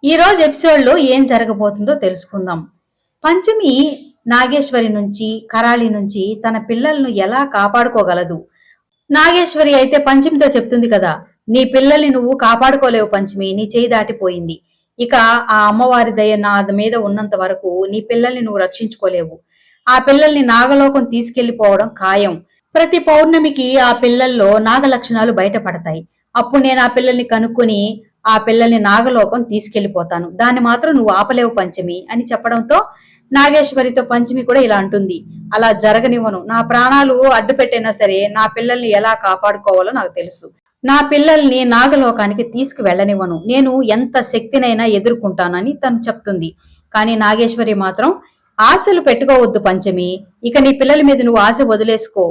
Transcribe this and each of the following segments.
ఈ రోజు ఎపిసోడ్ లో ఏం జరగబోతుందో తెలుసుకుందాం. పంచమి నాగేశ్వరి నుంచి, కరాళి నుంచి తన పిల్లలను ఎలా కాపాడుకోగలదు? నాగేశ్వరి అయితే పంచమితో చెప్తుంది కదా, నీ పిల్లల్ని నువ్వు కాపాడుకోలేవు పంచమి, నీ చేయి దాటిపోయింది. ఇక ఆ అమ్మవారి దయ నా మీద ఉన్నంత వరకు నీ పిల్లల్ని నువ్వు రక్షించుకోలేవు. ఆ పిల్లల్ని నాగలోకం తీసుకెళ్లిపోవడం ఖాయం. ప్రతి పౌర్ణమికి ఆ పిల్లల్లో నాగ లక్షణాలు బయటపడతాయి. అప్పుడు నేను ఆ పిల్లల్ని కనుక్కొని ఆ పిల్లల్ని నాగలోకం తీసుకెళ్లిపోతాను. దాన్ని మాత్రం నువ్వు ఆపలేవు పంచమి అని చెప్పడంతో నాగేశ్వరితో పంచమి కూడా ఇలా అంటుంది, అలా జరగనివ్వను. నా ప్రాణాలు అడ్డు పెట్టైనా సరే నా పిల్లల్ని ఎలా కాపాడుకోవాలో నాకు తెలుసు. నా పిల్లల్ని నాగలోకానికి తీసుకువెళ్ళనివ్వను. నేను ఎంత శక్తినైనా ఎదుర్కొంటానని తను చెప్తుంది. కానీ నాగేశ్వరి మాత్రం ఆశలు పెట్టుకోవద్దు పంచమి, ఇక నీ పిల్లల మీద నువ్వు ఆశ వదిలేసుకో.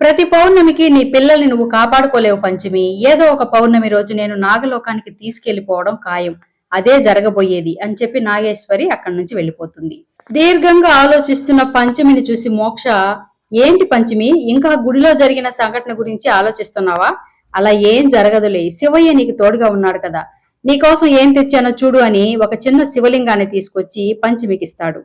ప్రతి పౌర్ణమికి నీ పిల్లల్ని నువ్వు కాపాడుకోలేవు పంచమి. ఏదో ఒక పౌర్ణమి రోజు నేను నాగలోకానికి తీసుకెళ్లిపోవడం ఖాయం. అదే జరగబోయేది అని చెప్పి నాగేశ్వరి అక్కడి నుంచి వెళ్ళిపోతుంది. దీర్ఘంగా ఆలోచిస్తున్న పంచమిని చూసి మోక్ష, ఏంటి పంచమి, ఇంకా గుడిలో జరిగిన సంఘటన గురించి ఆలోచిస్తున్నావా? అలా ఏం జరగదులే, శివయ్య నీకు తోడుగా ఉన్నాడు కదా, నీకోసం ఏం తెచ్చానో చూడు అని ఒక చిన్న శివలింగాన్ని తీసుకొచ్చి పంచమికిస్తాడు.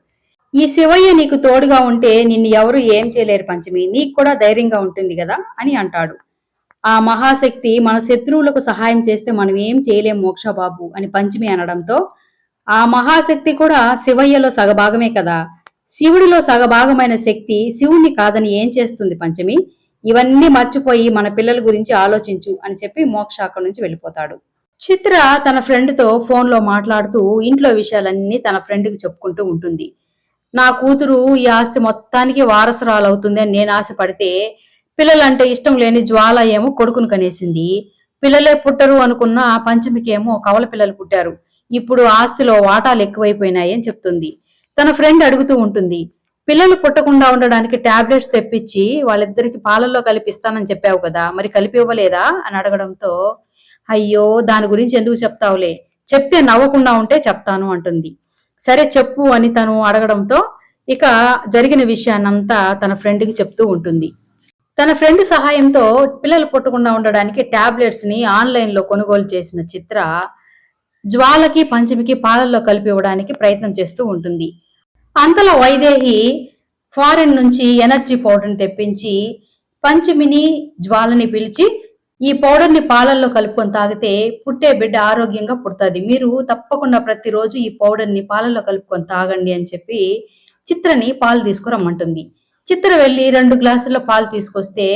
ఈ శివయ్య నీకు తోడుగా ఉంటే నిన్ను ఎవరు ఏం చేయలేరు పంచమి, నీకు కూడా ధైర్యంగా ఉంటుంది కదా అని అంటాడు. ఆ మహాశక్తి మన శత్రువులకు సహాయం చేస్తే మనం ఏం చేయలేం మోక్షబాబు అని పంచమి అనడంతో, ఆ మహాశక్తి కూడా శివయ్యలో సగభాగమే కదా, శివుడిలో సగభాగమైన శక్తి శివుణ్ణి కాదని ఏం చేస్తుంది పంచమి, ఇవన్నీ మర్చిపోయి మన పిల్లల గురించి ఆలోచించు అని చెప్పి మోక్ష అక్కడి నుంచి వెళ్ళిపోతాడు. చిత్ర తన ఫ్రెండ్తో ఫోన్లో మాట్లాడుతూ ఇంట్లో విషయాలన్నీ తన ఫ్రెండ్కి చెప్పుకుంటూ ఉంటుంది. నా కూతురు ఈ ఆస్తి మొత్తానికి వారసురాలవుతుంది అని నేను ఆశపడితే పిల్లలంటే ఇష్టం లేని జ్వాల ఏమో కొడుకును కనేసింది. పిల్లలే పుట్టరు అనుకున్న పంచమికేమో కవల పిల్లలు పుట్టారు. ఇప్పుడు ఆస్తిలో వాటాలు ఎక్కువైపోయినాయి అని చెప్తుంది. తన ఫ్రెండ్ అడుగుతూ ఉంటుంది, పిల్లలు పుట్టకుండా ఉండడానికి టాబ్లెట్స్ తెప్పించి వాళ్ళిద్దరికి పాలల్లో కలిపిస్తానని చెప్పావు కదా, మరి కలిపి ఇవ్వలేదా అని అడగడంతో, అయ్యో దాని గురించి ఎందుకు చెప్తావులే, చెప్తే నవ్వకుండా ఉంటే చెప్తాను అంటుంది. సరే చెప్పు అని తను అడగడంతో ఇక జరిగిన విషయాన్నంతా తన ఫ్రెండ్కి చెప్తూ ఉంటుంది. తన ఫ్రెండ్ సహాయంతో పిల్లలు పుట్టకుండా ఉండడానికి టాబ్లెట్స్ ని ఆన్లైన్ లో కొనుగోలు చేసిన చిత్ర జ్వాలకి పంచమికి పాలల్లో కలిపి ఇవ్వడానికి ప్రయత్నం చేస్తూ ఉంటుంది. అంతలో వైదేహి ఫారెన్ నుంచి ఎనర్జీ పౌడర్ని తెప్పించి పంచమిని జ్వాలని పిలిచి, ఈ పౌడర్ ని పాలల్లో కలుపుకొని తాగితే పుట్టే బిడ్డ ఆరోగ్యంగా పుడుతుంది, మీరు తప్పకుండా ప్రతిరోజు ఈ పౌడర్ ని పాలల్లో కలుపుకొని తాగండి అని చెప్పి చిత్రని పాలు తీసుకురమ్మంటుంది. చిత్ర వెళ్లి 2 గ్లాసుల పాలు తీసుకొస్తే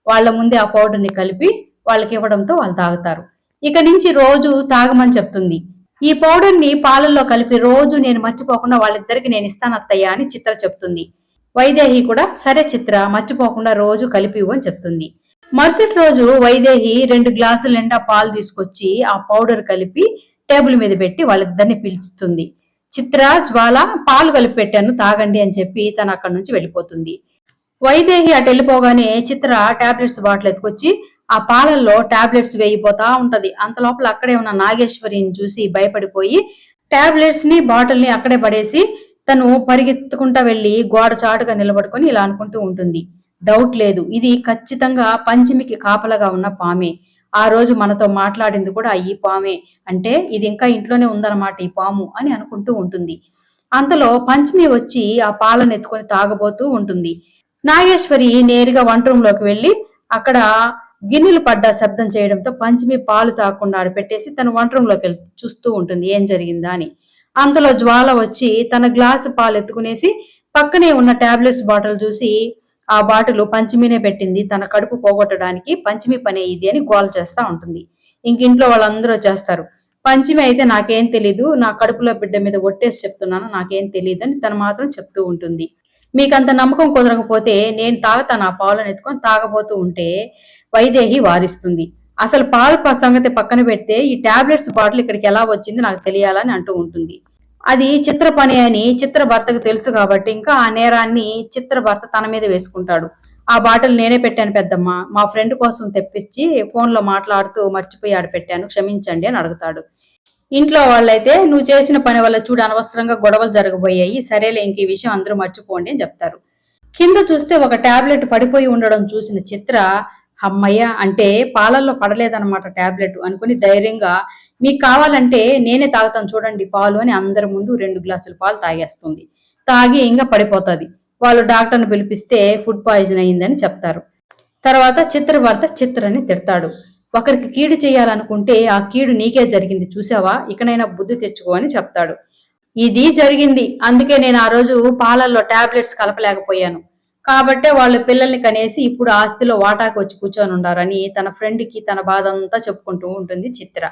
వాళ్ళ ముందే ఆ పౌడర్ ని కలిపి వాళ్ళకి ఇవ్వడంతో వాళ్ళు తాగుతారు. ఇక నుంచి రోజు తాగమని చెప్తుంది. ఈ పౌడర్ ని పాలల్లో కలిపి రోజు నేను మర్చిపోకుండా వాళ్ళిద్దరికి నేను ఇస్తాను అత్తయ్య అని చిత్ర చెప్తుంది. వైదేహి కూడా సరే చిత్ర, మర్చిపోకుండా రోజు కలిపి అని చెప్తుంది. మరుసటి రోజు వైదేహి 2 గ్లాసుల నిండా పాలు తీసుకొచ్చి ఆ పౌడర్ కలిపి టేబుల్ మీద పెట్టి వాళ్ళిద్దరిని పిలుస్తుంది. చిత్ర, జ్వాల, పాలు కలిపి పెట్టాను తాగండి అని చెప్పి తను అక్కడి నుంచి వెళ్ళిపోతుంది. వైదేహి అటు వెళ్ళిపోగానే చిత్ర టాబ్లెట్స్ బాటిల్ ఎత్తుకొచ్చి ఆ పాలల్లో టాబ్లెట్స్ వేయిపోతా ఉంటది. అంత లోపల అక్కడే ఉన్న నాగేశ్వరిని చూసి భయపడిపోయి టాబ్లెట్స్ ని బాటిల్ ని అక్కడే పడేసి తను పరిగెత్తుకుంటా వెళ్లి గోడ చాటుగా నిలబడుకొని ఇలా అనుకుంటూ ఉంటుంది, డౌట్ లేదు, ఇది ఖచ్చితంగా పంచమికి కాపలగా ఉన్న పామే, ఆ రోజు మనతో మాట్లాడింది కూడా ఈ పామే, అంటే ఇది ఇంకా ఇంట్లోనే ఉందన్నమాట ఈ పాము అని అనుకుంటూ ఉంటుంది. అంతలో పంచమి వచ్చి ఆ పాలను ఎత్తుకొని తాగబోతూ ఉంటుంది. నాగేశ్వరి నేరుగా వంట రూమ్ లోకి వెళ్లి అక్కడ గిన్నెలు పడ్డ శబ్దం చేయడంతో పంచమి పాలు తాగకుండా ఆడ పెట్టేసి తన వంట రూమ్ లోకి వెళ్ళి చూస్తూ ఉంటుంది ఏం జరిగిందా అని. అంతలో జ్వాల వచ్చి తన గ్లాసు పాలు ఎత్తుకునేసి పక్కనే ఉన్న టాబ్లెట్స్ బాటిల్ చూసి ఆ బాటిల్ పంచమినే పెట్టింది, తన కడుపు పోగొట్టడానికి పంచమి పనే ఇది అని గోల చేస్తా ఉంటుంది. ఇంట్లో వాళ్ళందరూ చేస్తారు. పంచమి అయితే నాకేం తెలీదు, నా కడుపులో బిడ్డ మీద ఒట్టేసి చెప్తున్నాను, నాకేం తెలియదు అని తను మాత్రం చెప్తూ ఉంటుంది. మీకంత నమ్మకం కుదరకపోతే నేను తాగుతాను ఆ పాలను ఎత్తుకొని తాగబోతూ ఉంటే వైదేహి వారిస్తుంది. అసలు పాల సంగతి పక్కన పెడితే ఈ టాబ్లెట్స్ బాటిల్ ఇక్కడికి ఎలా వచ్చింది నాకు తెలియాలని అంటూ ఉంటుంది. అది చిత్ర పని అని చిత్ర భర్తకు తెలుసు కాబట్టి ఇంకా ఆ నేరాన్ని చిత్ర భర్త తన మీద వేసుకుంటాడు. ఆ బాటిల్ నేనే పెట్టాను పెద్దమ్మ, మా ఫ్రెండ్ కోసం తెప్పించి ఫోన్లో మాట్లాడుతూ మర్చిపోయి ఆడ పెట్టాను, క్షమించండి అని అడుగుతాడు. ఇంట్లో వాళ్ళైతే నువ్వు చేసిన పని వల్ల చూడు అనవసరంగా గొడవలు జరగబోయాయి, సరేలే ఇంక ఈ విషయం అందరూ మర్చిపోండి అని చెప్తారు. కింద చూస్తే ఒక టాబ్లెట్ పడిపోయి ఉండడం చూసిన చిత్ర, అమ్మయ్య అంటే పాలల్లో పడలేదన్నమాట టాబ్లెట్ అనుకుని ధైర్యంగా మీకు కావాలంటే నేనే తాగుతాను చూడండి పాలు అని అందరి ముందు 2 గ్లాసుల పాలు తాగేస్తుంది. తాగి ఇంక పడిపోతది. వాళ్ళు డాక్టర్ని పిలిపిస్తే ఫుడ్ పాయిజన్ అయిందని చెప్తారు. తర్వాత చిత్రభర్త చిత్రని తిడతాడు. ఒకరికి కీడు చేయాలనుకుంటే ఆ కీడు నీకే జరిగింది చూసావా, ఇకనైనా బుద్ధి తెచ్చుకో అని చెప్తాడు. ఇది జరిగింది, అందుకే నేను ఆ రోజు పాలల్లో టాబ్లెట్స్ కలపలేకపోయాను. కాబట్టే వాళ్ళ పిల్లల్ని కనేసి ఇప్పుడు ఆస్తిలో వాటాకు వచ్చి కూర్చొని ఉండారని తన ఫ్రెండ్కి తన బాధ అంతా చెప్పుకుంటూ ఉంటుంది చిత్ర.